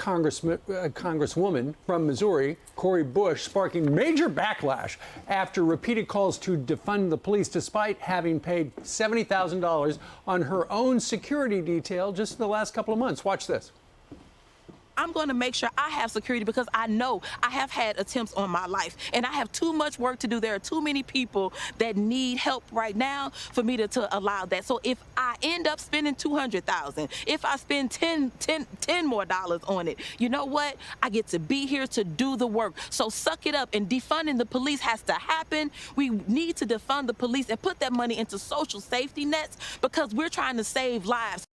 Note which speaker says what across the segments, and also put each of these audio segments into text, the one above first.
Speaker 1: Congresswoman from Missouri, Cori Bush, sparking major backlash after repeated calls to defund the police, despite having paid $70,000 on her own security detail just in the last couple of months. Watch this.
Speaker 2: I'm going to make sure I have security because I know I have had attempts on my life and I have too much work to do. There are too many people that need help right now for me to allow that. So if I end up spending $200,000, if I spend $10 more on it, you know what? I get to be here to do the work. So suck it up, and defunding the police has to happen. We need to defund the police and put that money into social safety nets because we're trying to save lives.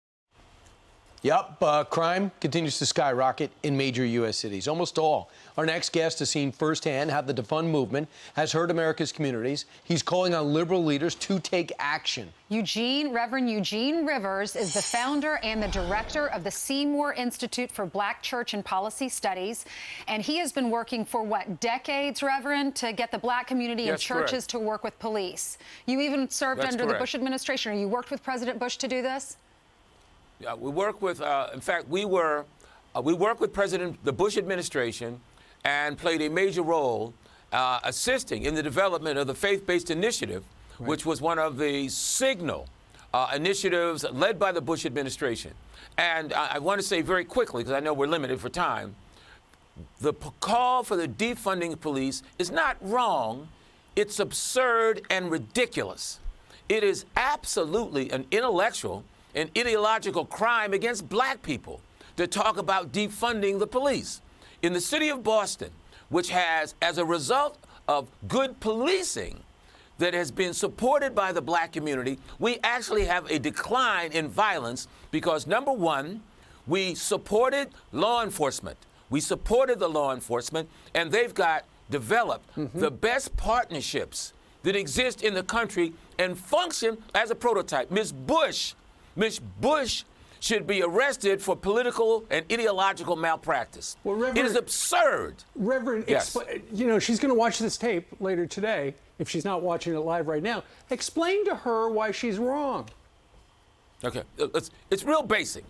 Speaker 3: Yep, crime continues to skyrocket in major U.S. cities, almost all. Our next guest has seen firsthand how the defund movement has hurt America's communities. He's calling on liberal leaders to take action.
Speaker 4: Reverend Eugene Rivers is the founder and the director of the Seymour Institute for Black Church and Policy Studies. And he has been working for, what, decades, Reverend, to get the black community and churches to work with police. You even served under the Bush administration, or you worked with President Bush to do this?
Speaker 5: Yeah, we work with, in fact, we worked with the Bush administration and played a major role assisting in the development of the faith-based initiative, which was one of the signal initiatives led by the Bush administration. And I want to say very quickly, because I know we're limited for time, the call for the defunding of police is not wrong. It's absurd and ridiculous. It is absolutely an intellectual an ideological crime against black people to talk about defunding the police. In the city of Boston, which has, as a result of good policing that has been supported by the black community, we actually have a decline in violence because, number one, we supported law enforcement. We supported the law enforcement, and they've developed the best partnerships that exist in the country and function as a prototype. Miss Bush should be arrested for political and ideological malpractice. Well, Reverend, it is absurd.
Speaker 1: Reverend,
Speaker 5: yes.
Speaker 1: You know, she's going to watch this tape later today, if she's not watching it live right now. Explain to her why she's wrong.
Speaker 5: Okay, it's real basic.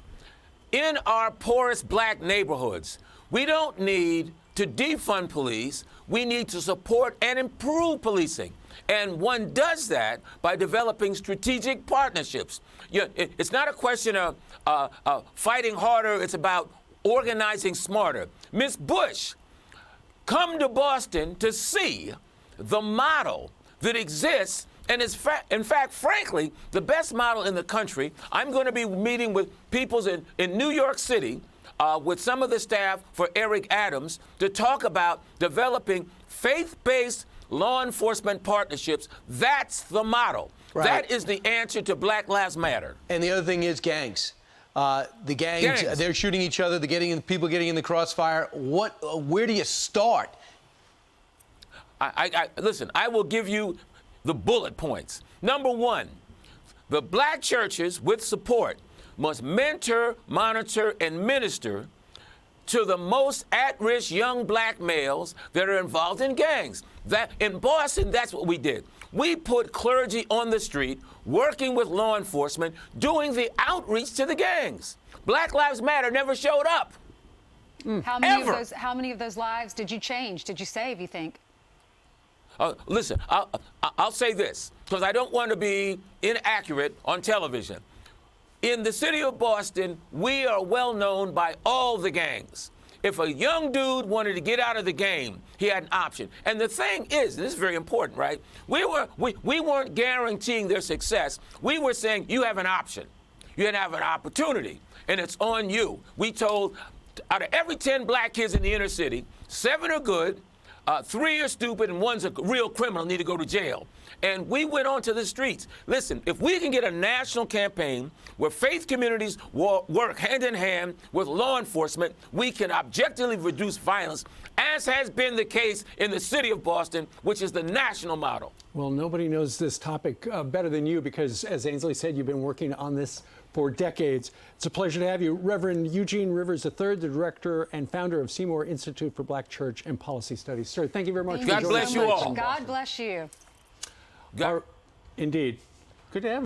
Speaker 5: In our poorest black neighborhoods, we don't need to defund police. We need to support and improve policing. And one does that by developing strategic partnerships. It's not a question of fighting harder. It's about organizing smarter. Ms. Bush, come to Boston to see the model that exists and is, in fact, frankly, the best model in the country. I'm going to be meeting with people in New York City with some of the staff for Eric Adams to talk about developing faith-based law enforcement partnersps. That's the model. Right. That is the answer to Black Lives Matter.
Speaker 3: And the other thing is gangs. The gangs, they're shooting each other. They're people getting in the crossfire. Where do you start?
Speaker 5: Listen, I will give you the bullet points. Number one, the black churches with support must mentor, monitor, and minister to the most at-risk young black males that are involved in gangs. That in Boston, that's what we did. We put clergy on the street, working with law enforcement, doing the outreach to the gangs. Black Lives Matter never showed up.
Speaker 4: How many of those lives did you change? Did you save, you think?
Speaker 5: Listen, I'll say this, because I don't want to be inaccurate on television. In the city of Boston, we are well known by all the gangs. If a young dude wanted to get out of the game, he had an option. And the thing is, and this is very important, right? We weren't guaranteeing their success. We were saying, you have an option. You have an opportunity, and it's on you. We told, out of every 10 black kids in the inner city, 7 are good, 3 are stupid, and 1's a real criminal, need to go to jail. And we went onto the streets. Listen, if we can get a national campaign where faith communities work hand in hand with law enforcement, we can objectively reduce violence, as has been the case in the city of Boston, which is the national model.
Speaker 1: Well, nobody knows this topic better than you because, as Ainsley said, you've been working on this for decades. It's a pleasure to have you. Reverend Eugene Rivers III, the director and founder of Seymour Institute for Black Church and Policy Studies. Sir, thank you very much.
Speaker 5: God bless you all.
Speaker 4: God bless you.
Speaker 1: Indeed. Good to have you.